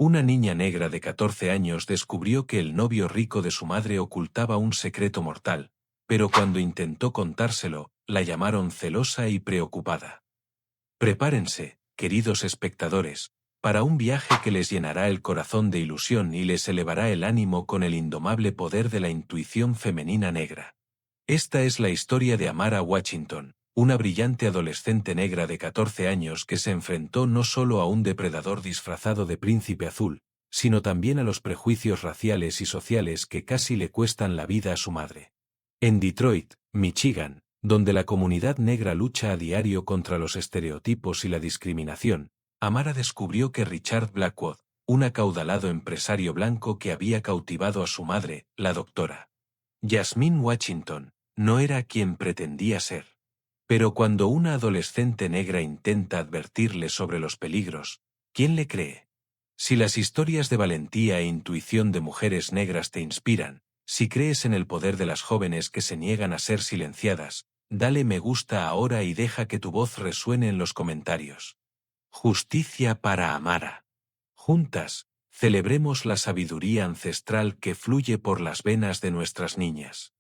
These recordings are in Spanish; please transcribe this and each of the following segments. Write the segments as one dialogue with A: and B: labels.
A: Una niña negra de 14 años descubrió que el novio rico de su madre ocultaba un secreto mortal, pero cuando intentó contárselo, la llamaron celosa y preocupada. Prepárense, queridos espectadores, para un viaje que les llenará el corazón de ilusión y les elevará el ánimo con el indomable poder de la intuición femenina negra. Esta es la historia de Amara Washington, una brillante adolescente negra de 14 años que se enfrentó no solo a un depredador disfrazado de príncipe azul, sino también a los prejuicios raciales y sociales que casi le cuestan la vida a su madre. En Detroit, Michigan, donde la comunidad negra lucha a diario contra los estereotipos y la discriminación, Amara descubrió que Richard Blackwood, un acaudalado empresario blanco que había cautivado a su madre, la doctora Jasmine Washington, no era quien pretendía ser. Pero cuando una adolescente negra intenta advertirle sobre los peligros, ¿quién le cree? Si las historias de valentía e intuición de mujeres negras te inspiran, si crees en el poder de las jóvenes que se niegan a ser silenciadas, dale me gusta ahora y deja que tu voz resuene en los comentarios. Justicia para Amara. Juntas, celebremos la sabiduría ancestral que fluye por las venas de nuestras niñas.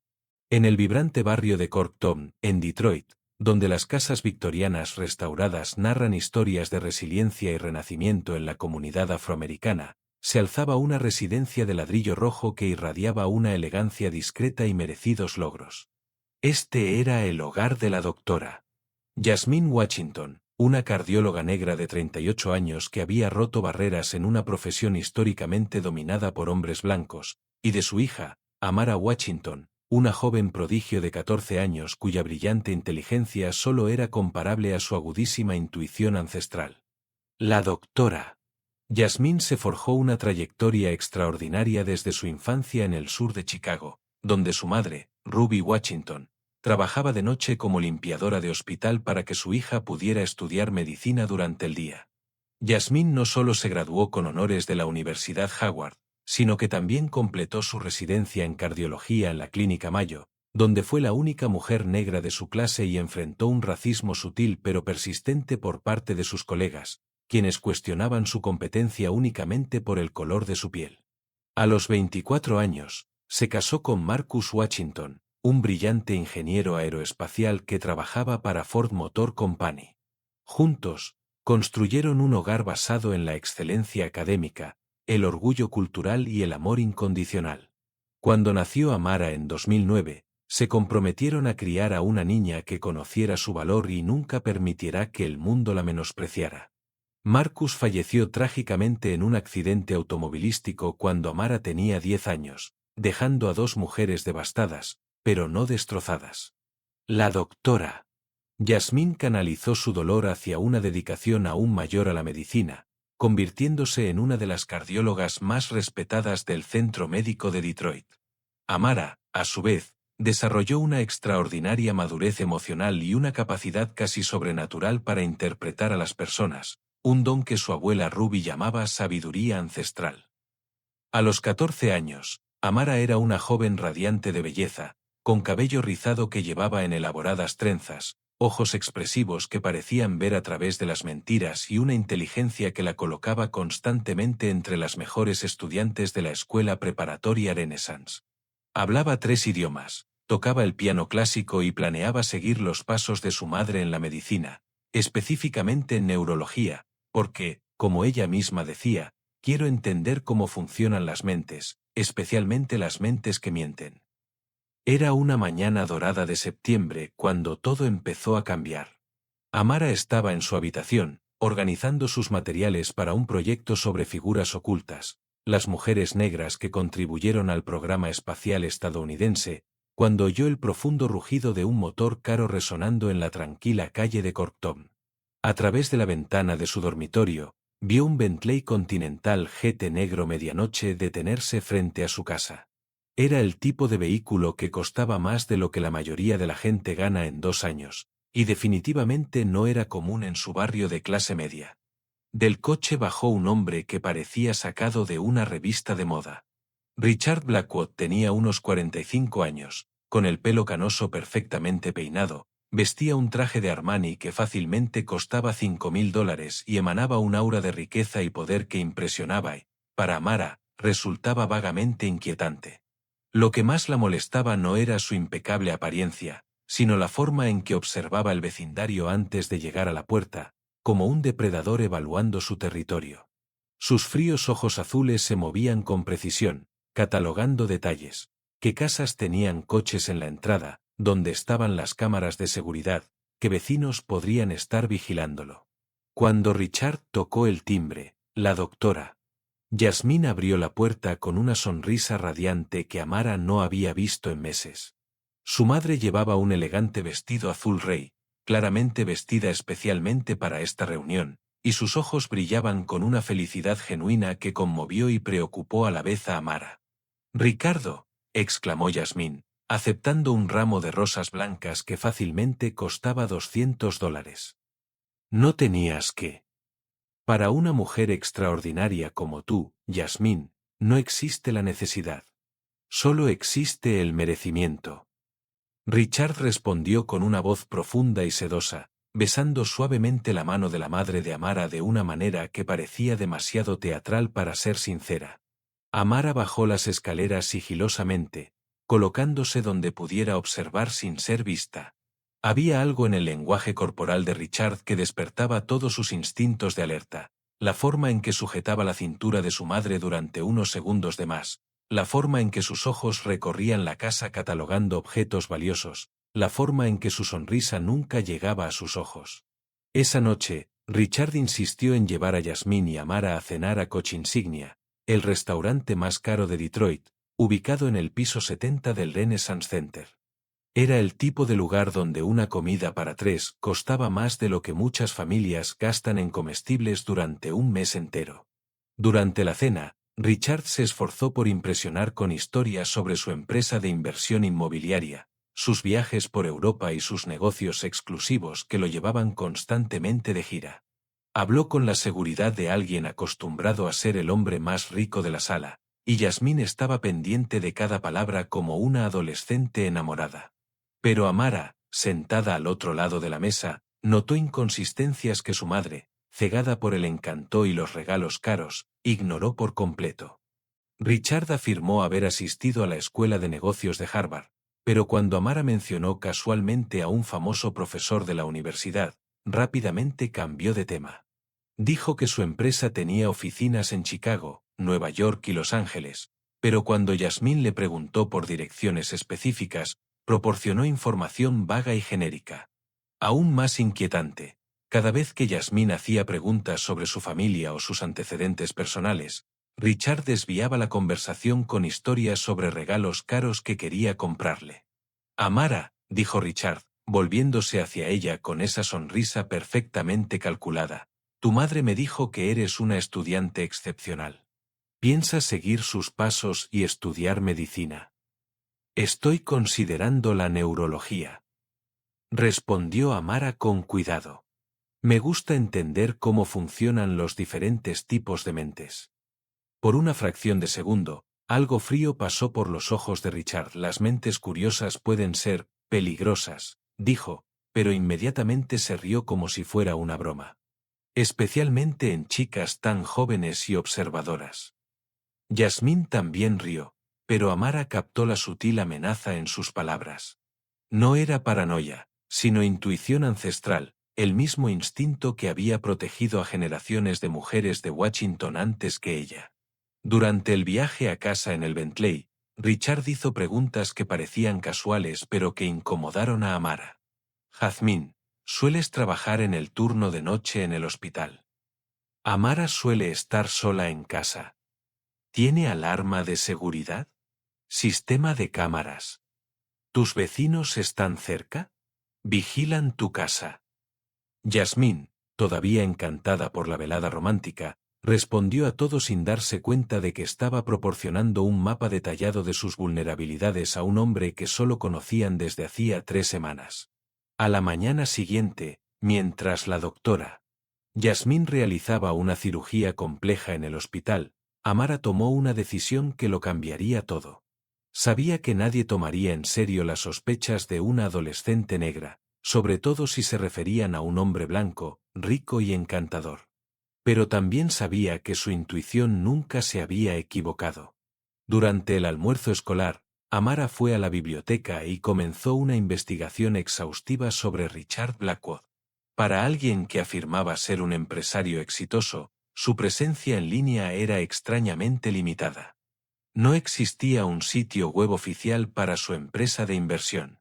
A: En el vibrante barrio de Corktown, en Detroit, donde las casas victorianas restauradas narran historias de resiliencia y renacimiento en la comunidad afroamericana, se alzaba una residencia de ladrillo rojo que irradiaba una elegancia discreta y merecidos logros. Este era el hogar de la doctora Jasmine Washington, una cardióloga negra de 38 años que había roto barreras en una profesión históricamente dominada por hombres blancos, y de su hija, Amara Washington, una joven prodigio de 14 años cuya brillante inteligencia solo era comparable a su agudísima intuición ancestral. La doctora Jasmine se forjó una trayectoria extraordinaria desde su infancia en el sur de Chicago, donde su madre, Ruby Washington, trabajaba de noche como limpiadora de hospital para que su hija pudiera estudiar medicina durante el día. Jasmine no solo se graduó con honores de la Universidad Howard, sino que también completó su residencia en cardiología en la Clínica Mayo, donde fue la única mujer negra de su clase y enfrentó un racismo sutil pero persistente por parte de sus colegas, quienes cuestionaban su competencia únicamente por el color de su piel. A los 24 años, se casó con Marcus Washington, un brillante ingeniero aeroespacial que trabajaba para Ford Motor Company. Juntos, construyeron un hogar basado en la excelencia académica, el orgullo cultural y el amor incondicional. Cuando nació Amara en 2009, se comprometieron a criar a una niña que conociera su valor y nunca permitirá que el mundo la menospreciara. Marcus falleció trágicamente en un accidente automovilístico cuando Amara tenía 10 años, dejando a dos mujeres devastadas, pero no destrozadas. La doctora Jasmine canalizó su dolor hacia una dedicación aún mayor a la medicina, convirtiéndose en una de las cardiólogas más respetadas del Centro Médico de Detroit. Amara, a su vez, desarrolló una extraordinaria madurez emocional y una capacidad casi sobrenatural para interpretar a las personas, un don que su abuela Ruby llamaba sabiduría ancestral. A los 14 años, Amara era una joven radiante de belleza, con cabello rizado que llevaba en elaboradas trenzas, ojos expresivos que parecían ver a través de las mentiras y una inteligencia que la colocaba constantemente entre las mejores estudiantes de la escuela preparatoria Renaissance. Hablaba 3 idiomas, tocaba el piano clásico y planeaba seguir los pasos de su madre en la medicina, específicamente en neurología, porque, como ella misma decía, quiero entender cómo funcionan las mentes, especialmente las mentes que mienten. Era una mañana dorada de septiembre cuando todo empezó a cambiar. Amara estaba en su habitación, organizando sus materiales para un proyecto sobre figuras ocultas, las mujeres negras que contribuyeron al programa espacial estadounidense, cuando oyó el profundo rugido de un motor caro resonando en la tranquila calle de Corktown. A través de la ventana de su dormitorio, vio un Bentley Continental GT negro medianoche detenerse frente a su casa. Era el tipo de vehículo que costaba más de lo que la mayoría de la gente gana en 2 años, y definitivamente no era común en su barrio de clase media. Del coche bajó un hombre que parecía sacado de una revista de moda. Richard Blackwood tenía unos 45 años, con el pelo canoso perfectamente peinado, vestía un traje de Armani que fácilmente costaba $5.000 y emanaba un aura de riqueza y poder que impresionaba, para Amara, resultaba vagamente inquietante. Lo que más la molestaba no era su impecable apariencia, sino la forma en que observaba el vecindario antes de llegar a la puerta, como un depredador evaluando su territorio. Sus fríos ojos azules se movían con precisión, catalogando detalles. ¿Qué casas tenían coches en la entrada? ¿Dónde estaban las cámaras de seguridad? ¿Qué vecinos podrían estar vigilándolo? Cuando Richard tocó el timbre, la doctora Yasmín abrió la puerta con una sonrisa radiante que Amara no había visto en meses. Su madre llevaba un elegante vestido azul rey, claramente vestida especialmente para esta reunión, y sus ojos brillaban con una felicidad genuina que conmovió y preocupó a la vez a Amara. «Ricardo», exclamó Yasmín, aceptando un ramo de rosas blancas que fácilmente costaba $200. «No tenías que. Para una mujer extraordinaria como tú, Yasmín, no existe la necesidad. Solo existe el merecimiento». Richard respondió con una voz profunda y sedosa, besando suavemente la mano de la madre de Amara de una manera que parecía demasiado teatral para ser sincera. Amara bajó las escaleras sigilosamente, colocándose donde pudiera observar sin ser vista. Había algo en el lenguaje corporal de Richard que despertaba todos sus instintos de alerta, la forma en que sujetaba la cintura de su madre durante unos segundos de más, la forma en que sus ojos recorrían la casa catalogando objetos valiosos, la forma en que su sonrisa nunca llegaba a sus ojos. Esa noche, Richard insistió en llevar a Yasmín y Amara a cenar a Coche Insignia, el restaurante más caro de Detroit, ubicado en el piso 70 del Renaissance Center. Era el tipo de lugar donde una comida para tres costaba más de lo que muchas familias gastan en comestibles durante un mes entero. Durante la cena, Richard se esforzó por impresionar con historias sobre su empresa de inversión inmobiliaria, sus viajes por Europa y sus negocios exclusivos que lo llevaban constantemente de gira. Habló con la seguridad de alguien acostumbrado a ser el hombre más rico de la sala, y Yasmín estaba pendiente de cada palabra como una adolescente enamorada. Pero Amara, sentada al otro lado de la mesa, notó inconsistencias que su madre, cegada por el encanto y los regalos caros, ignoró por completo. Richard afirmó haber asistido a la escuela de negocios de Harvard, pero cuando Amara mencionó casualmente a un famoso profesor de la universidad, rápidamente cambió de tema. Dijo que su empresa tenía oficinas en Chicago, Nueva York y Los Ángeles, pero cuando Yasmín le preguntó por direcciones específicas, proporcionó información vaga y genérica. Aún más inquietante, cada vez que Yasmín hacía preguntas sobre su familia o sus antecedentes personales, Richard desviaba la conversación con historias sobre regalos caros que quería comprarle. «Amara», dijo Richard, volviéndose hacia ella con esa sonrisa perfectamente calculada, «tu madre me dijo que eres una estudiante excepcional. ¿Piensas seguir sus pasos y estudiar medicina?» «Estoy considerando la neurología», respondió Amara con cuidado. «Me gusta entender cómo funcionan los diferentes tipos de mentes». Por una fracción de segundo, algo frío pasó por los ojos de Richard. «Las mentes curiosas pueden ser peligrosas», dijo, pero inmediatamente se rió como si fuera una broma. «Especialmente en chicas tan jóvenes y observadoras». Yasmín también rió, pero Amara captó la sutil amenaza en sus palabras. No era paranoia, sino intuición ancestral, el mismo instinto que había protegido a generaciones de mujeres de Washington antes que ella. Durante el viaje a casa en el Bentley, Richard hizo preguntas que parecían casuales pero que incomodaron a Amara. «Jazmín, ¿sueles trabajar en el turno de noche en el hospital?» «Amara suele estar sola en casa». «¿Tiene alarma de seguridad?» «Sistema de cámaras». «¿Tus vecinos están cerca?» «¿Vigilan tu casa?» Yasmín, todavía encantada por la velada romántica, respondió a todo sin darse cuenta de que estaba proporcionando un mapa detallado de sus vulnerabilidades a un hombre que solo conocían desde hacía 3 semanas. A la mañana siguiente, mientras la doctora Yasmín realizaba una cirugía compleja en el hospital, Amara tomó una decisión que lo cambiaría todo. Sabía que nadie tomaría en serio las sospechas de una adolescente negra, sobre todo si se referían a un hombre blanco, rico y encantador. Pero también sabía que su intuición nunca se había equivocado. Durante el almuerzo escolar, Amara fue a la biblioteca y comenzó una investigación exhaustiva sobre Richard Blackwood. Para alguien que afirmaba ser un empresario exitoso, su presencia en línea era extrañamente limitada. No existía un sitio web oficial para su empresa de inversión.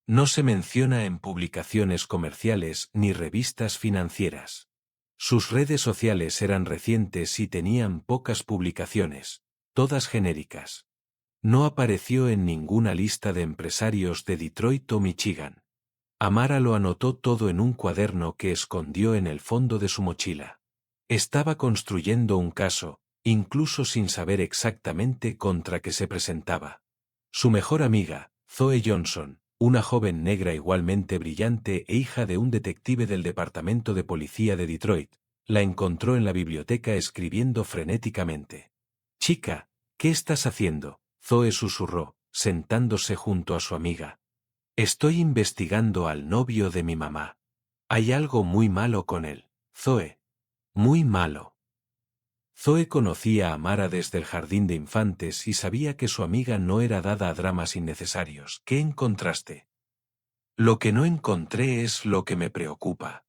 A: No se menciona en publicaciones comerciales ni revistas financieras. Sus redes sociales eran recientes y tenían pocas publicaciones, todas genéricas. No apareció en ninguna lista de empresarios de Detroit o Michigan. Amara lo anotó todo en un cuaderno que escondió en el fondo de su mochila. Estaba construyendo un caso, incluso sin saber exactamente contra qué se presentaba. Su mejor amiga, Zoe Johnson, una joven negra igualmente brillante e hija de un detective del Departamento de Policía de Detroit, la encontró en la biblioteca escribiendo frenéticamente. «Chica, ¿qué estás haciendo?», Zoe susurró, sentándose junto a su amiga. «Estoy investigando al novio de mi mamá. Hay algo muy malo con él, Zoe. Muy malo». Zoe conocía a Amara desde el jardín de infantes y sabía que su amiga no era dada a dramas innecesarios. «¿Qué encontraste?». «Lo que no encontré es lo que me preocupa».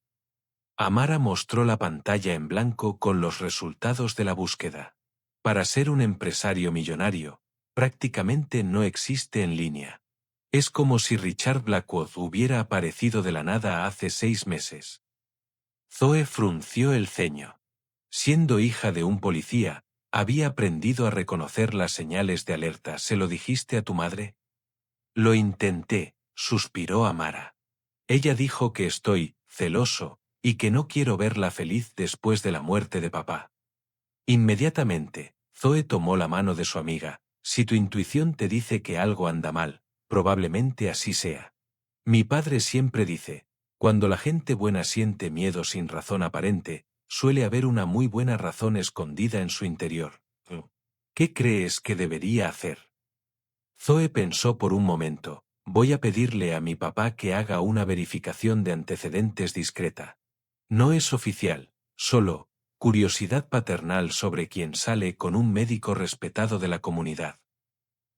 A: Amara mostró la pantalla en blanco con los resultados de la búsqueda. Para ser un empresario millonario, prácticamente no existe en línea. Es como si Richard Blackwood hubiera aparecido de la nada hace 6 meses. Zoe frunció el ceño. Siendo hija de un policía, había aprendido a reconocer las señales de alerta. ¿Se lo dijiste a tu madre? Lo intenté, suspiró Amara. Ella dijo que estoy celoso y que no quiero verla feliz después de la muerte de papá. Inmediatamente, Zoe tomó la mano de su amiga. Si tu intuición te dice que algo anda mal, probablemente así sea. Mi padre siempre dice, cuando la gente buena siente miedo sin razón aparente, suele haber una muy buena razón escondida en su interior. ¿Qué crees que debería hacer? Zoe pensó por un momento. Voy a pedirle a mi papá que haga una verificación de antecedentes discreta. No es oficial, solo curiosidad paternal sobre quien sale con un médico respetado de la comunidad.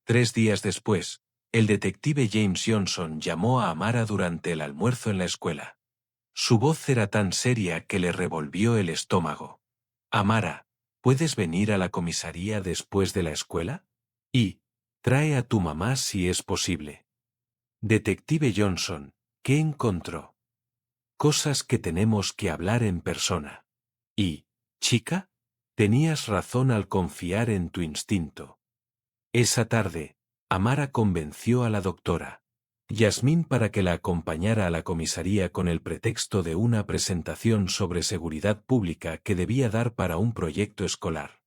A: 3 días después, el detective James Johnson llamó a Amara durante el almuerzo en la escuela. Su voz era tan seria que le revolvió el estómago. «Amara, ¿puedes venir a la comisaría después de la escuela? Y trae a tu mamá si es posible». Detective Johnson, ¿qué encontró? Cosas que tenemos que hablar en persona. Y, chica, tenías razón al confiar en tu instinto. Esa tarde, Amara convenció a la doctora Yasmín para que la acompañara a la comisaría con el pretexto de una presentación sobre seguridad pública que debía dar para un proyecto escolar.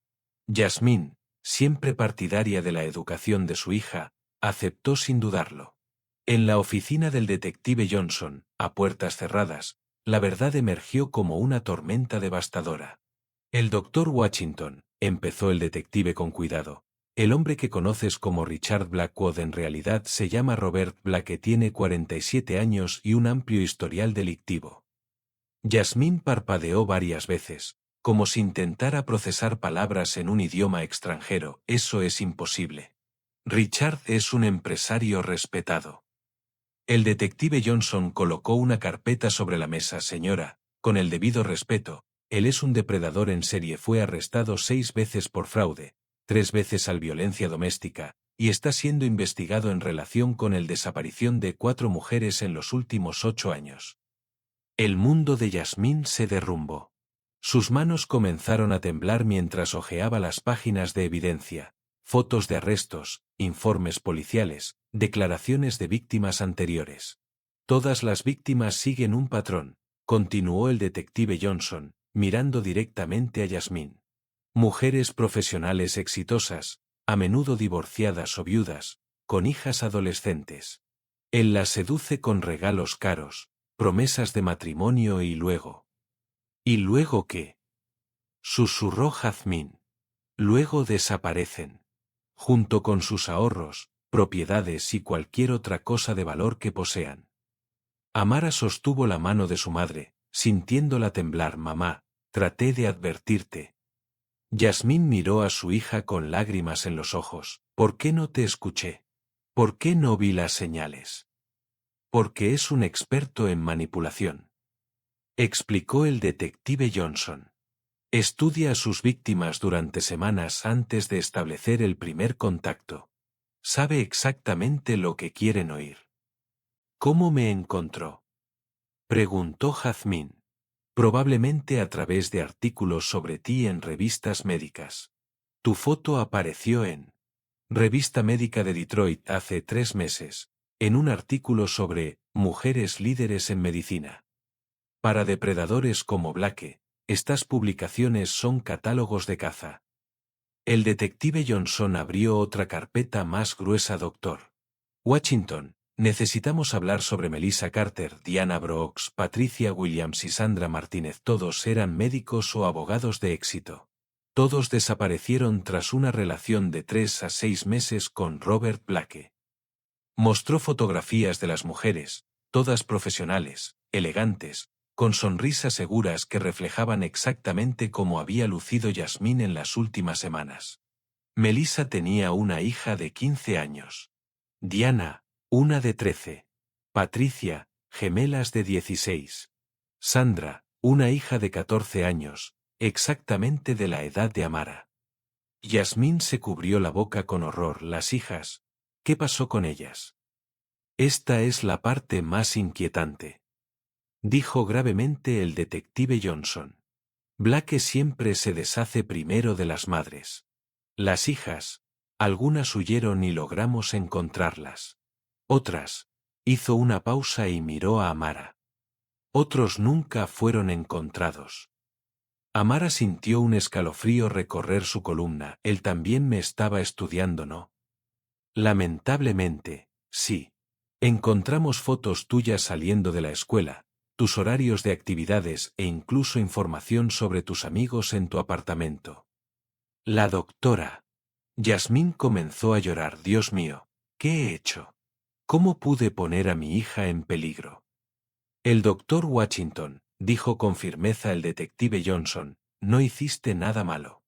A: Yasmín, siempre partidaria de la educación de su hija, aceptó sin dudarlo. En la oficina del detective Johnson, a puertas cerradas, la verdad emergió como una tormenta devastadora. «El doctor Washington», empezó el detective con cuidado. «El hombre que conoces como Richard Blackwood en realidad se llama Robert Black, tiene 47 años y un amplio historial delictivo». Yasmín parpadeó varias veces, como si intentara procesar palabras en un idioma extranjero. «Eso es imposible. Richard es un empresario respetado». El detective Johnson colocó una carpeta sobre la mesa. «Señora, con el debido respeto, él es un depredador en serie. Fue arrestado 6 veces por fraude, 3 veces al violencia doméstica, y está siendo investigado en relación con la desaparición de 4 mujeres en los últimos 8 años». El mundo de Yasmín se derrumbó. Sus manos comenzaron a temblar mientras hojeaba las páginas de evidencia, fotos de arrestos, informes policiales, declaraciones de víctimas anteriores. «Todas las víctimas siguen un patrón», continuó el detective Johnson, mirando directamente a Yasmín. «Mujeres profesionales exitosas, a menudo divorciadas o viudas, con hijas adolescentes. Él las seduce con regalos caros, promesas de matrimonio y luego». «¿Y luego qué?», susurró Jazmín. «Luego desaparecen, junto con sus ahorros, propiedades y cualquier otra cosa de valor que posean». Amara sostuvo la mano de su madre, sintiéndola temblar. «Mamá, Traté de advertirte. Yasmín miró a su hija con lágrimas en los ojos. ¿Por qué no te escuché? ¿Por qué no vi las señales? Porque es un experto en manipulación, explicó el detective Johnson. Estudia a sus víctimas durante semanas antes de establecer el primer contacto. Sabe exactamente lo que quieren oír. ¿Cómo me encontró?, preguntó Jazmín. Probablemente a través de artículos sobre ti en revistas médicas. Tu foto apareció en Revista Médica de Detroit hace 3 meses, en un artículo sobre mujeres líderes en medicina. Para depredadores como Blake, estas publicaciones son catálogos de caza. El detective Johnson abrió otra carpeta más gruesa. Doctor Washington, necesitamos hablar sobre Melissa Carter, Diana Brooks, Patricia Williams y Sandra Martínez. Todos eran médicos o abogados de éxito. Todos desaparecieron tras una relación de 3 a 6 meses con Robert Blake. Mostró fotografías de las mujeres, todas profesionales, elegantes, con sonrisas seguras que reflejaban exactamente cómo había lucido Yasmín en las últimas semanas. Melissa tenía una hija de 15 años. Diana, una de 13. Patricia, gemelas de 16. Sandra, una hija de 14 años, exactamente de la edad de Amara. Yasmín se cubrió la boca con horror. Las hijas, ¿qué pasó con ellas? Esta es la parte más inquietante, dijo gravemente el detective Johnson. Blake siempre se deshace primero de las madres. Las hijas, algunas huyeron y logramos encontrarlas. Otras, hizo una pausa y miró a Amara. Otros nunca fueron encontrados. Amara sintió un escalofrío recorrer su columna. Él también me estaba estudiando, ¿no? Lamentablemente, sí. Encontramos fotos tuyas saliendo de la escuela, tus horarios de actividades e incluso información sobre tus amigos en tu apartamento. La doctora Yasmín comenzó a llorar. Dios mío, ¿qué he hecho? ¿Cómo pude poner a mi hija en peligro? El doctor Washington, dijo con firmeza el detective Johnson, no hiciste nada malo.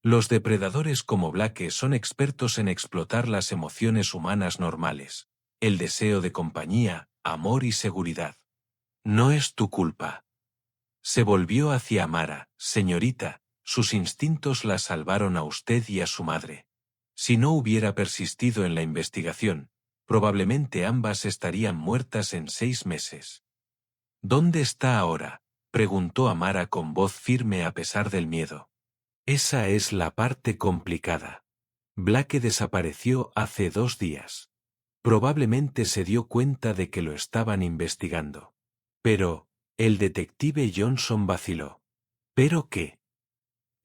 A: Los depredadores como Blake son expertos en explotar las emociones humanas normales, el deseo de compañía, amor y seguridad. No es tu culpa. Se volvió hacia Amara. Señorita, sus instintos la salvaron a usted y a su madre. Si no hubiera persistido en la investigación, probablemente ambas estarían muertas en 6 meses. ¿Dónde está ahora?, preguntó Amara con voz firme a pesar del miedo. Esa es la parte complicada. Blake desapareció hace 2 días. Probablemente se dio cuenta de que lo estaban investigando. Pero, el detective Johnson vaciló. ¿Pero qué?,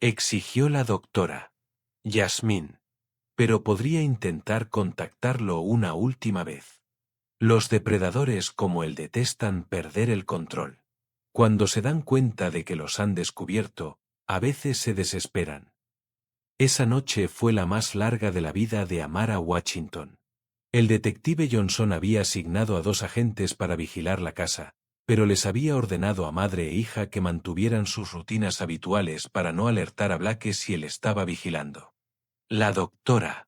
A: exigió la doctora Yasmín. Pero podría intentar contactarlo una última vez. Los depredadores como él detestan perder el control. Cuando se dan cuenta de que los han descubierto, a veces se desesperan. Esa noche fue la más larga de la vida de Amara Washington. El detective Johnson había asignado a 2 agentes para vigilar la casa, pero les había ordenado a madre e hija que mantuvieran sus rutinas habituales para no alertar a Blake si él estaba vigilando. La doctora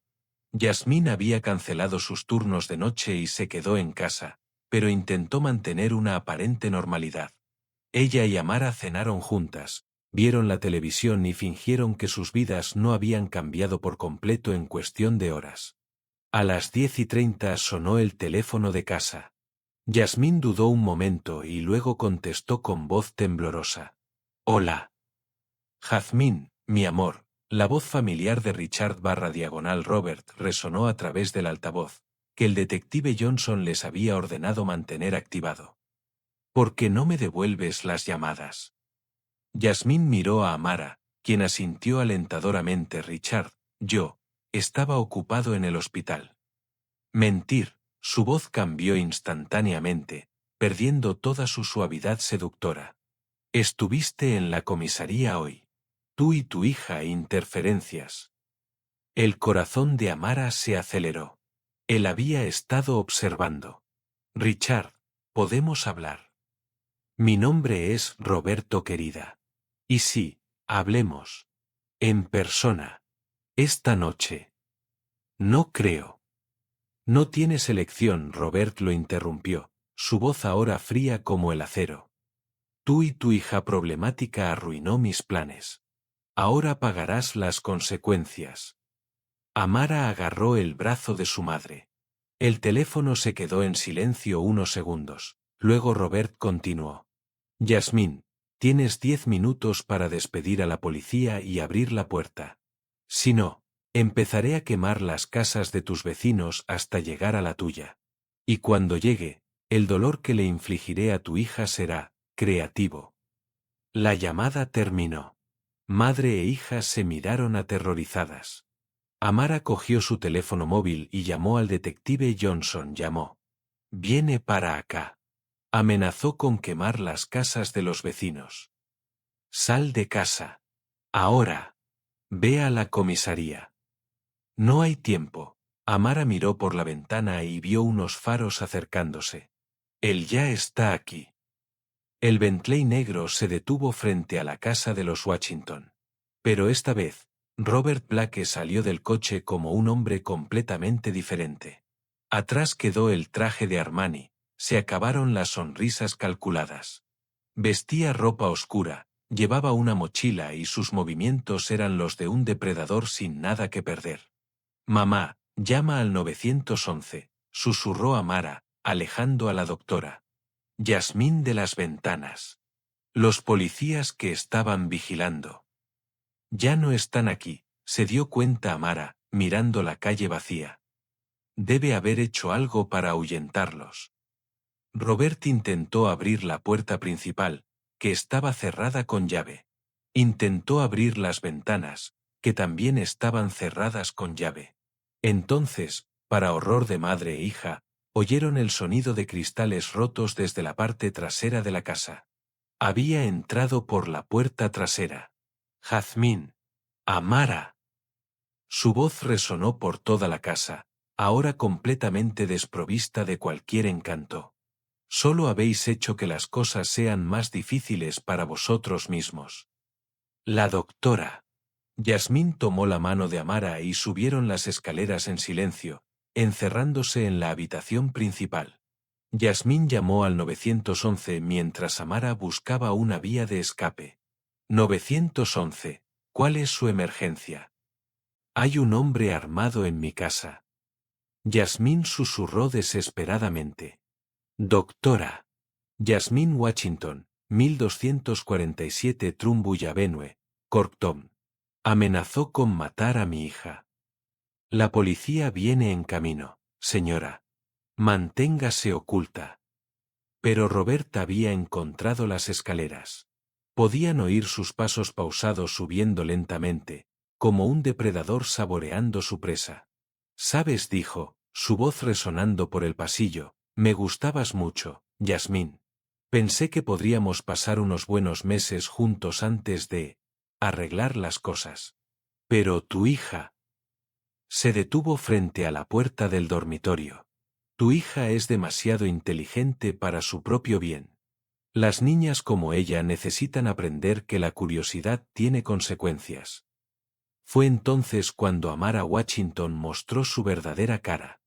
A: Yasmín había cancelado sus turnos de noche y se quedó en casa, pero intentó mantener una aparente normalidad. Ella y Amara cenaron juntas, vieron la televisión y fingieron que sus vidas no habían cambiado por completo en cuestión de horas. A las 10:30 sonó el teléfono de casa. Yasmín dudó un momento y luego contestó con voz temblorosa. Hola. Jazmín, mi amor. La voz familiar de Richard / Robert resonó a través del altavoz, que el detective Johnson les había ordenado mantener activado. ¿Por qué no me devuelves las llamadas? Yasmín miró a Amara, quien asintió alentadoramente. Richard, yo, estaba ocupado en el hospital. Mentir, su voz cambió instantáneamente, perdiendo toda su suavidad seductora. Estuviste en la comisaría hoy. Tú y tu hija. Interferencias. El corazón de Amara se aceleró. Él había estado observando. Richard, ¿podemos hablar? Mi nombre es Roberto, querida. Y sí, hablemos. En persona. Esta noche. No creo. No tienes elección, Robert lo interrumpió, su voz ahora fría como el acero. Tú y tu hija problemática arruinó mis planes. Ahora pagarás las consecuencias. Amara agarró el brazo de su madre. El teléfono se quedó en silencio unos segundos. Luego Robert continuó. Yasmín, tienes 10 minutos para despedir a la policía y abrir la puerta. Si no, empezaré a quemar las casas de tus vecinos hasta llegar a la tuya. Y cuando llegue, el dolor que le infligiré a tu hija será creativo. La llamada terminó. Madre e hija se miraron aterrorizadas. Amara cogió su teléfono móvil y llamó al detective Johnson. Llamó. Viene para acá. Amenazó con quemar las casas de los vecinos. Sal de casa. Ahora. Ve a la comisaría. No hay tiempo. Amara miró por la ventana y vio unos faros acercándose. Él ya está aquí. El Bentley negro se detuvo frente a la casa de los Washington. Pero esta vez, Robert Blake salió del coche como un hombre completamente diferente. Atrás quedó el traje de Armani, se acabaron las sonrisas calculadas. Vestía ropa oscura, llevaba una mochila y sus movimientos eran los de un depredador sin nada que perder. Mamá, llama al 911, susurró Amara, alejando a la doctora. Yasmín de las ventanas. Los policías que estaban vigilando. Ya no están aquí, se dio cuenta Amara, mirando la calle vacía. Debe haber hecho algo para ahuyentarlos. Robert intentó abrir la puerta principal, que estaba cerrada con llave. Intentó abrir las ventanas, que también estaban cerradas con llave. Entonces, para horror de madre e hija, oyeron el sonido de cristales rotos desde la parte trasera de la casa. Había entrado por la puerta trasera. Jazmín. Amara. Su voz resonó por toda la casa, ahora completamente desprovista de cualquier encanto. Solo habéis hecho que las cosas sean más difíciles para vosotros mismos. La doctora. Yasmín tomó la mano de Amara y subieron las escaleras en silencio, encerrándose en la habitación principal. Yasmín llamó al 911 mientras Amara buscaba una vía de escape. 911. ¿Cuál es su emergencia? Hay un hombre armado en mi casa. Yasmín susurró desesperadamente. Doctora. Yasmín Washington, 1247 Trumbull Avenue, Corktown. Amenazó con matar a mi hija. La policía viene en camino, señora. Manténgase oculta. Pero Robert había encontrado las escaleras. Podían oír sus pasos pausados subiendo lentamente, como un depredador saboreando su presa. ¿Sabes? Dijo, su voz resonando por el pasillo, me gustabas mucho, Yasmín. Pensé que podríamos pasar unos buenos meses juntos antes de arreglar las cosas. Pero tu hija... Se detuvo frente a la puerta del dormitorio. Tu hija es demasiado inteligente para su propio bien. Las niñas como ella necesitan aprender que la curiosidad tiene consecuencias. Fue entonces cuando Amara Washington mostró su verdadera cara.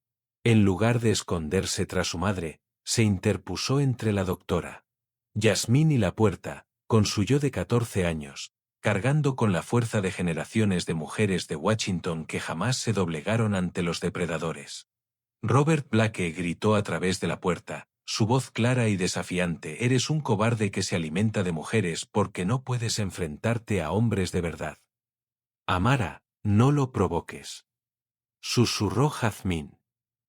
A: En lugar de esconderse tras su madre, se interpuso entre la doctora Yasmín y la puerta, con su yo de 14 años, cargando con la fuerza de generaciones de mujeres de Washington que jamás se doblegaron ante los depredadores. Robert Blake gritó a través de la puerta, su voz clara y desafiante: eres un cobarde que se alimenta de mujeres porque no puedes enfrentarte a hombres de verdad. Amara, no lo provoques. Susurró Jazmín.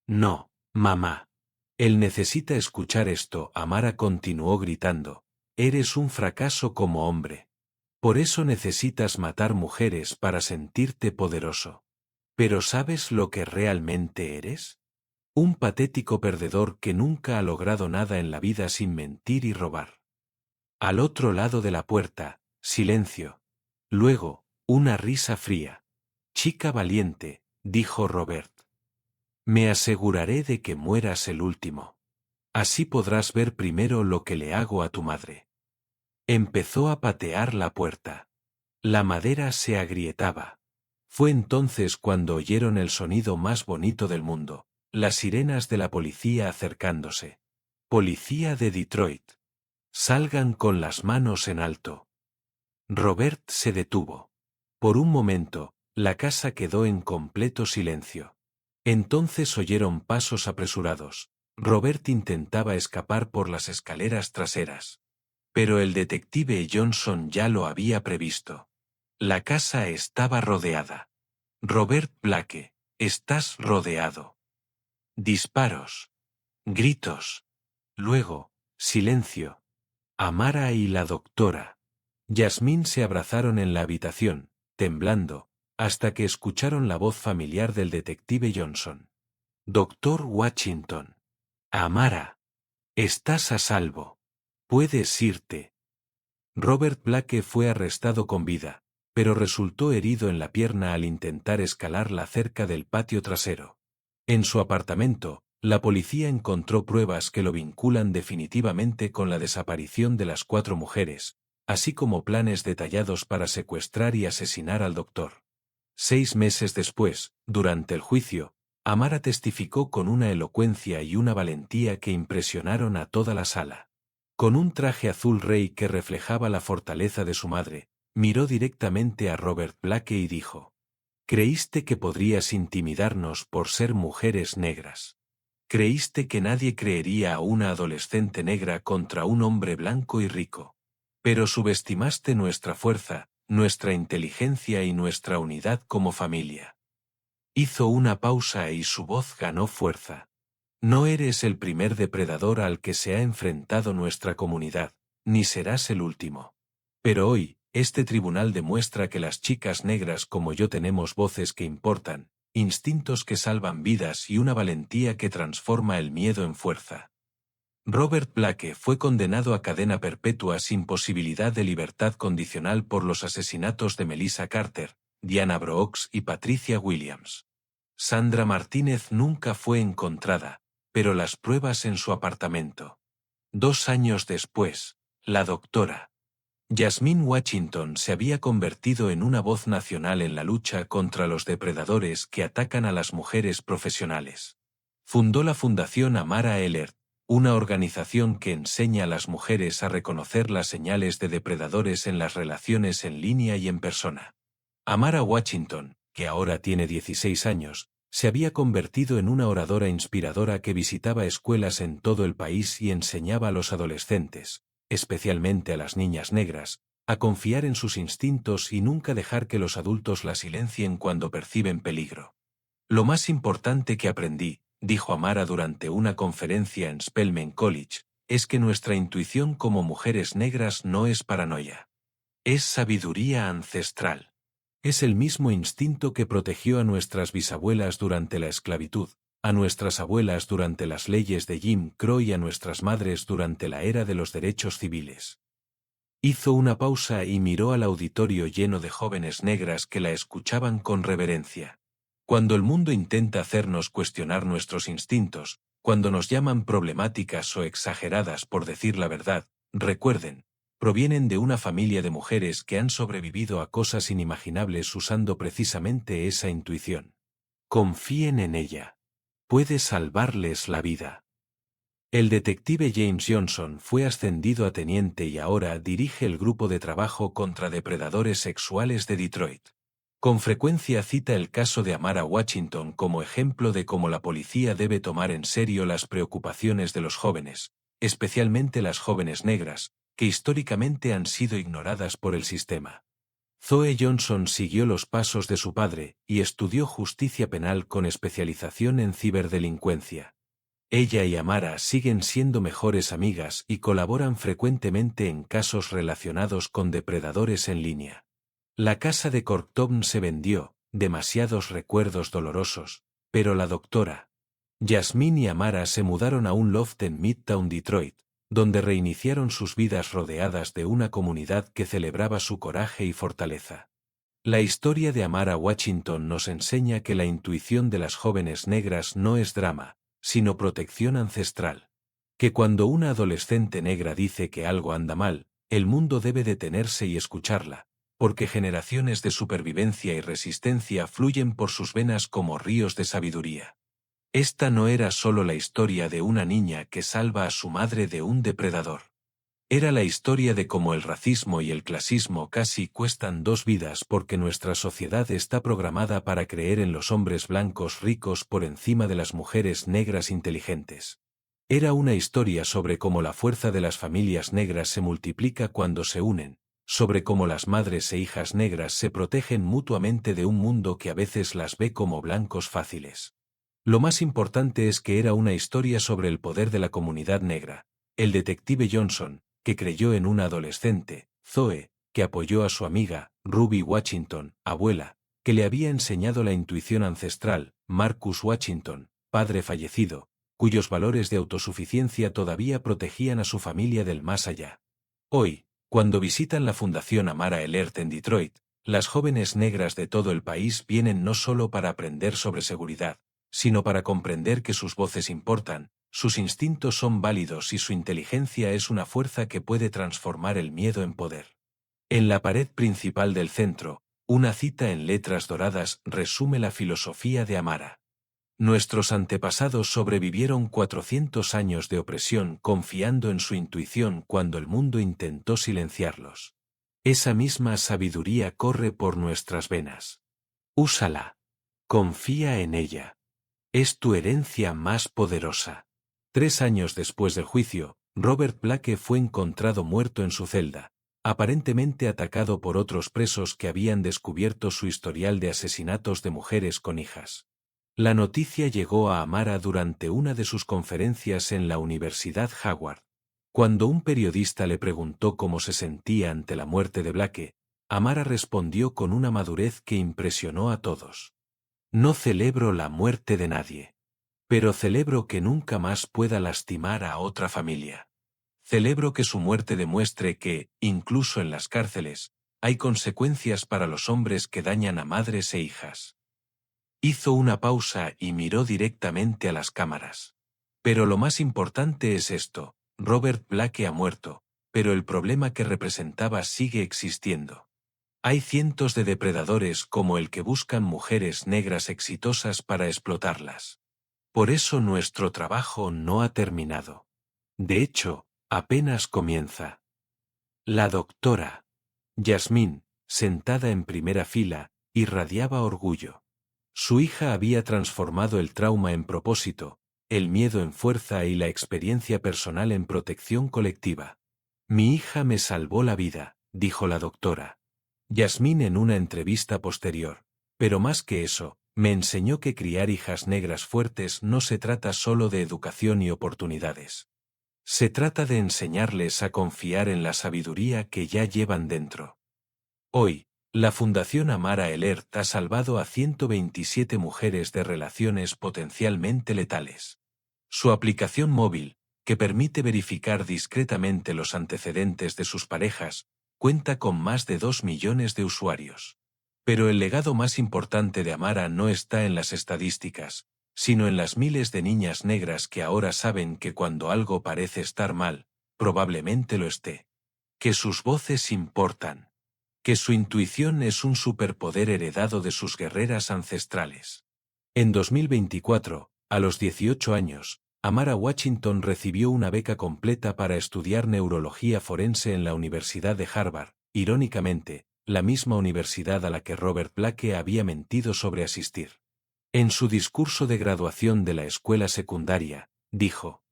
A: No, mamá. Él necesita escuchar esto. Amara continuó gritando. Eres un fracaso como hombre. Por eso necesitas matar mujeres para sentirte poderoso. ¿Pero sabes lo que realmente eres? Un patético perdedor que nunca ha logrado nada en la vida sin mentir y robar. Al otro lado de la puerta, silencio. Luego, una risa fría. Chica valiente, dijo Robert. Me aseguraré de que mueras el último. Así podrás ver primero lo que le hago a tu madre. Empezó a patear la puerta. La madera se agrietaba. Fue entonces cuando oyeron el sonido más bonito del mundo, las sirenas de la policía acercándose. Policía de Detroit. Salgan con las manos en alto. Robert se detuvo. Por un momento, la casa quedó en completo silencio. Entonces oyeron pasos apresurados. Robert intentaba escapar por las escaleras traseras. Pero el detective Johnson ya lo había previsto. La casa estaba rodeada. Robert Blake, estás rodeado. Disparos. Gritos. Luego, silencio. Amara y la doctora Yasmín se abrazaron en la habitación, temblando, hasta que escucharon la voz familiar del detective Johnson. Doctor Washington. Amara. Estás a salvo. Puedes irte. Robert Blake fue arrestado con vida, pero resultó herido en la pierna al intentar escalar la cerca del patio trasero. En su apartamento, la policía encontró pruebas que lo vinculan definitivamente con la desaparición de las 4 mujeres, así como planes detallados para secuestrar y asesinar al doctor. 6 meses después, durante el juicio, Amara testificó con una elocuencia y una valentía que impresionaron a toda la sala. Con un traje azul rey que reflejaba la fortaleza de su madre, miró directamente a Robert Blake y dijo: «Creíste que podrías intimidarnos por ser mujeres negras. Creíste que nadie creería a una adolescente negra contra un hombre blanco y rico. Pero subestimaste nuestra fuerza, nuestra inteligencia y nuestra unidad como familia». Hizo una pausa y su voz ganó fuerza. «No eres el primer depredador al que se ha enfrentado nuestra comunidad, ni serás el último. Pero hoy, este tribunal demuestra que las chicas negras como yo tenemos voces que importan, instintos que salvan vidas y una valentía que transforma el miedo en fuerza». Robert Blake fue condenado a cadena perpetua sin posibilidad de libertad condicional por los asesinatos de Melissa Carter, Diana Brooks y Patricia Williams. Sandra Martínez nunca fue encontrada, pero las pruebas en su apartamento. 2 años después, la doctora Yasmín Washington se había convertido en una voz nacional en la lucha contra los depredadores que atacan a las mujeres profesionales. Fundó la Fundación Amara Elert, una organización que enseña a las mujeres a reconocer las señales de depredadores en las relaciones en línea y en persona. Amara Washington, que ahora tiene 16 años, se había convertido en una oradora inspiradora que visitaba escuelas en todo el país y enseñaba a los adolescentes, especialmente a las niñas negras, a confiar en sus instintos y nunca dejar que los adultos la silencien cuando perciben peligro. «Lo más importante que aprendí», dijo Amara durante una conferencia en Spelman College, «es que nuestra intuición como mujeres negras no es paranoia. Es sabiduría ancestral. Es el mismo instinto que protegió a nuestras bisabuelas durante la esclavitud, a nuestras abuelas durante las leyes de Jim Crow y a nuestras madres durante la era de los derechos civiles». Hizo una pausa y miró al auditorio lleno de jóvenes negras que la escuchaban con reverencia. Cuando el mundo intenta hacernos cuestionar nuestros instintos, cuando nos llaman problemáticas o exageradas por decir la verdad, recuerden, provienen de una familia de mujeres que han sobrevivido a cosas inimaginables usando precisamente esa intuición. Confíen en ella. Puede salvarles la vida. El detective James Johnson fue ascendido a teniente y ahora dirige el grupo de trabajo contra depredadores sexuales de Detroit. Con frecuencia cita el caso de Amara Washington como ejemplo de cómo la policía debe tomar en serio las preocupaciones de los jóvenes, especialmente las jóvenes negras, que históricamente han sido ignoradas por el sistema. Zoe Johnson siguió los pasos de su padre y estudió justicia penal con especialización en ciberdelincuencia. Ella y Amara siguen siendo mejores amigas y colaboran frecuentemente en casos relacionados con depredadores en línea. La casa de Corktown se vendió, demasiados recuerdos dolorosos, pero la doctora Yasmín y Amara se mudaron a un loft en Midtown Detroit, donde reiniciaron sus vidas rodeadas de una comunidad que celebraba su coraje y fortaleza. La historia de Amara Washington nos enseña que la intuición de las jóvenes negras no es drama, sino protección ancestral. Que cuando una adolescente negra dice que algo anda mal, El mundo debe detenerse y escucharla, porque generaciones de supervivencia y resistencia fluyen por sus venas como ríos de sabiduría. Esta no era solo la historia de una niña que salva a su madre de un depredador. Era la historia de cómo el racismo y el clasismo casi cuestan dos vidas porque nuestra sociedad está programada para creer en los hombres blancos ricos por encima de las mujeres negras inteligentes. Era una historia sobre cómo la fuerza de las familias negras se multiplica cuando se unen, sobre cómo las madres e hijas negras se protegen mutuamente de un mundo que a veces las ve como blancos fáciles. Lo más importante es que era una historia sobre el poder de la comunidad negra. El detective Johnson, que creyó en una adolescente, Zoe, que apoyó a su amiga, Ruby Washington, abuela, que le había enseñado la intuición ancestral, Marcus Washington, padre fallecido, cuyos valores de autosuficiencia todavía protegían a su familia del más allá. Hoy, cuando visitan la Fundación Amara Alert en Detroit, las jóvenes negras de todo el país vienen no solo para aprender sobre seguridad, sino para comprender que sus voces importan, sus instintos son válidos y su inteligencia es una fuerza que puede transformar el miedo en poder. En la pared principal del centro, una cita en letras doradas resume la filosofía de Amara. Nuestros antepasados sobrevivieron 400 años de opresión confiando en su intuición cuando el mundo intentó silenciarlos. Esa misma sabiduría corre por nuestras venas. Úsala. Confía en ella. Es tu herencia más poderosa. 3 años después del juicio, Robert Blake fue encontrado muerto en su celda, aparentemente atacado por otros presos que habían descubierto su historial de asesinatos de mujeres con hijas. La noticia llegó a Amara durante una de sus conferencias en la Universidad Howard. Cuando un periodista le preguntó cómo se sentía ante la muerte de Blake, Amara respondió con una madurez que impresionó a todos. No celebro la muerte de nadie. Pero celebro que nunca más pueda lastimar a otra familia. Celebro que su muerte demuestre que, incluso en las cárceles, hay consecuencias para los hombres que dañan a madres e hijas. Hizo una pausa y miró directamente a las cámaras. Pero lo más importante es esto, Robert Blake ha muerto, pero el problema que representaba sigue existiendo. Hay cientos de depredadores como el que buscan mujeres negras exitosas para explotarlas. Por eso nuestro trabajo no ha terminado. De hecho, apenas comienza. La doctora Yasmín, sentada en primera fila, irradiaba orgullo. Su hija había transformado el trauma en propósito, el miedo en fuerza y la experiencia personal en protección colectiva. Mi hija me salvó la vida, dijo la doctora Yasmín en una entrevista posterior, pero más que eso, me enseñó que criar hijas negras fuertes no se trata solo de educación y oportunidades. Se trata de enseñarles a confiar en la sabiduría que ya llevan dentro. Hoy, la Fundación Amara Alert ha salvado a 127 mujeres de relaciones potencialmente letales. Su aplicación móvil, que permite verificar discretamente los antecedentes de sus parejas, cuenta con más de 2 millones de usuarios. Pero el legado más importante de Amara no está en las estadísticas, sino en las miles de niñas negras que ahora saben que cuando algo parece estar mal, probablemente lo esté. Que sus voces importan. Que su intuición es un superpoder heredado de sus guerreras ancestrales. En 2024, a los 18 años, Amara Washington recibió una beca completa para estudiar neurología forense en la Universidad de Harvard, irónicamente, la misma universidad a la que Robert Blake había mentido sobre asistir. En su discurso de graduación de la escuela secundaria, dijo: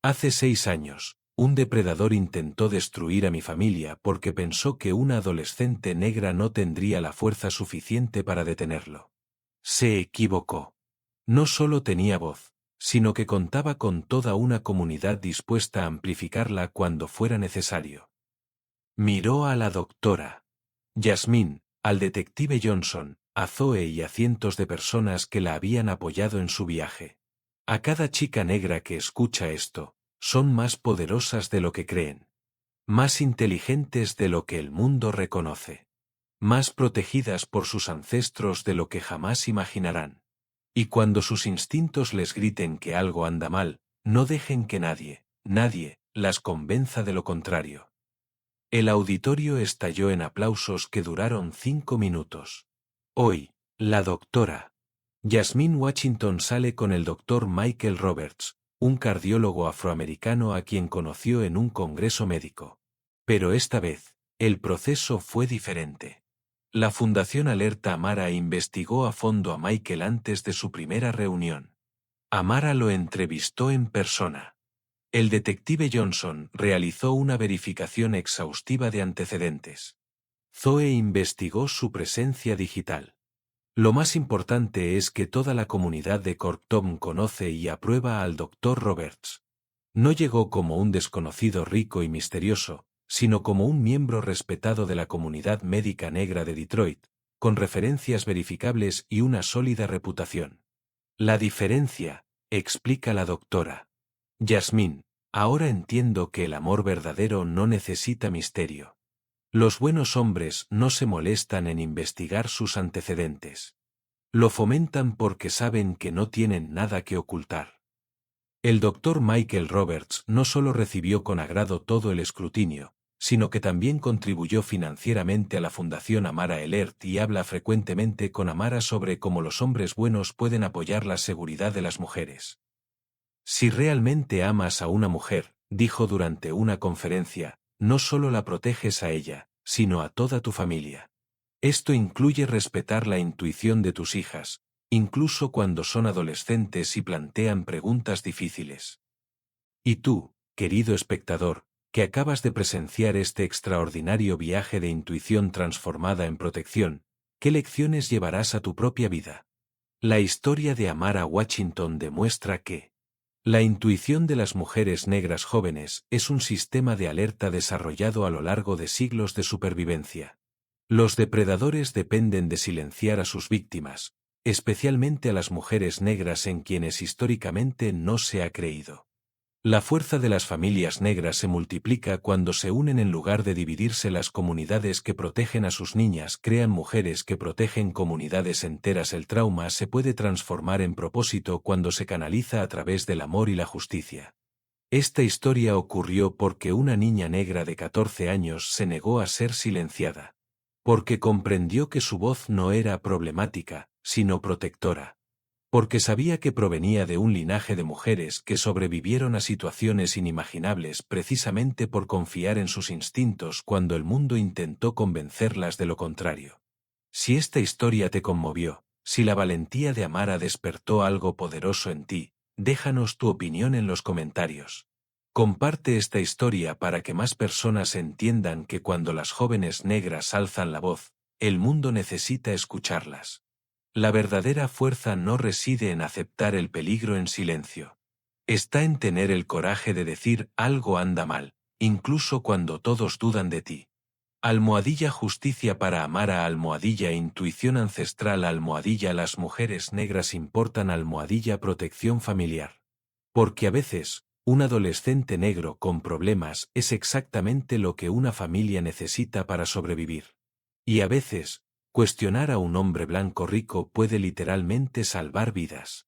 A: Hace 6 años, un depredador intentó destruir a mi familia porque pensó que una adolescente negra no tendría la fuerza suficiente para detenerlo. Se equivocó. No solo tenía voz, sino que contaba con toda una comunidad dispuesta a amplificarla cuando fuera necesario. Miró a la doctora Yasmín, al detective Johnson, a Zoe y a cientos de personas que la habían apoyado en su viaje. A cada chica negra que escucha esto, son más poderosas de lo que creen. Más inteligentes de lo que el mundo reconoce. Más protegidas por sus ancestros de lo que jamás imaginarán. Y cuando sus instintos les griten que algo anda mal, no dejen que nadie, las convenza de lo contrario. El auditorio estalló en aplausos que duraron 5 minutos. Hoy, la doctora Jasmine Washington sale con el doctor Michael Roberts, un cardiólogo afroamericano a quien conoció en un congreso médico. Pero esta vez, el proceso fue diferente. La Fundación Alerta Amara investigó a fondo a Michael antes de su primera reunión. Amara lo entrevistó en persona. El detective Johnson realizó una verificación exhaustiva de antecedentes. Zoe investigó su presencia digital. Lo más importante es que toda la comunidad de Corktown conoce y aprueba al Dr. Roberts. No llegó como un desconocido rico y misterioso, sino como un miembro respetado de la comunidad médica negra de Detroit, con referencias verificables y una sólida reputación. La diferencia, explica la doctora Jasmine, ahora entiendo que el amor verdadero no necesita misterio. Los buenos hombres no se molestan en investigar sus antecedentes. Lo fomentan porque saben que no tienen nada que ocultar. El doctor Michael Roberts no solo recibió con agrado todo el escrutinio, sino que también contribuyó financieramente a la Fundación Amara Alert y habla frecuentemente con Amara sobre cómo los hombres buenos pueden apoyar la seguridad de las mujeres. Si realmente amas a una mujer, dijo durante una conferencia, no solo la proteges a ella, sino a toda tu familia. Esto incluye respetar la intuición de tus hijas, incluso cuando son adolescentes y plantean preguntas difíciles. Y tú, querido espectador, que acabas de presenciar este extraordinario viaje de intuición transformada en protección, ¿qué lecciones llevarás a tu propia vida? La historia de Amara Washington demuestra que la intuición de las mujeres negras jóvenes es un sistema de alerta desarrollado a lo largo de siglos de supervivencia. Los depredadores dependen de silenciar a sus víctimas, especialmente a las mujeres negras en quienes históricamente no se ha creído. La fuerza de las familias negras se multiplica cuando se unen en lugar de dividirse. Las comunidades que protegen a sus niñas crean mujeres que protegen comunidades enteras. El trauma se puede transformar en propósito cuando se canaliza a través del amor y la justicia. Esta historia ocurrió porque una niña negra de 14 años se negó a ser silenciada. Porque comprendió que su voz no era problemática, sino protectora. Porque sabía que provenía de un linaje de mujeres que sobrevivieron a situaciones inimaginables precisamente por confiar en sus instintos cuando el mundo intentó convencerlas de lo contrario. Si esta historia te conmovió, si la valentía de Amara despertó algo poderoso en ti, déjanos tu opinión en los comentarios. Comparte esta historia para que más personas entiendan que cuando las jóvenes negras alzan la voz, el mundo necesita escucharlas. La verdadera fuerza no reside en aceptar el peligro en silencio. Está en tener el coraje de decir algo anda mal, incluso cuando todos dudan de ti. Almohadilla Justicia para Amara. Almohadilla Intuición Ancestral. Almohadilla Las mujeres negras importan. Almohadilla Protección Familiar. Porque a veces, un adolescente negro con problemas es exactamente lo que una familia necesita para sobrevivir. Y a veces, cuestionar a un hombre blanco rico puede literalmente salvar vidas.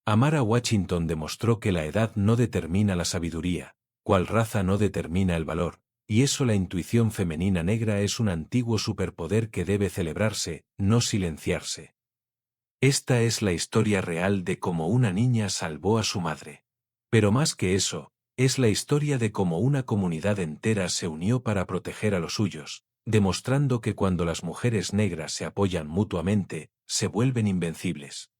A: Amara Washington demostró que la edad no determina la sabiduría, cual raza no determina el valor, y eso la intuición femenina negra es un antiguo superpoder que debe celebrarse, no silenciarse. Esta es la historia real de cómo una niña salvó a su madre. Pero más que eso, es la historia de cómo una comunidad entera se unió para proteger a los suyos, demostrando que cuando las mujeres negras se apoyan mutuamente, se vuelven invencibles.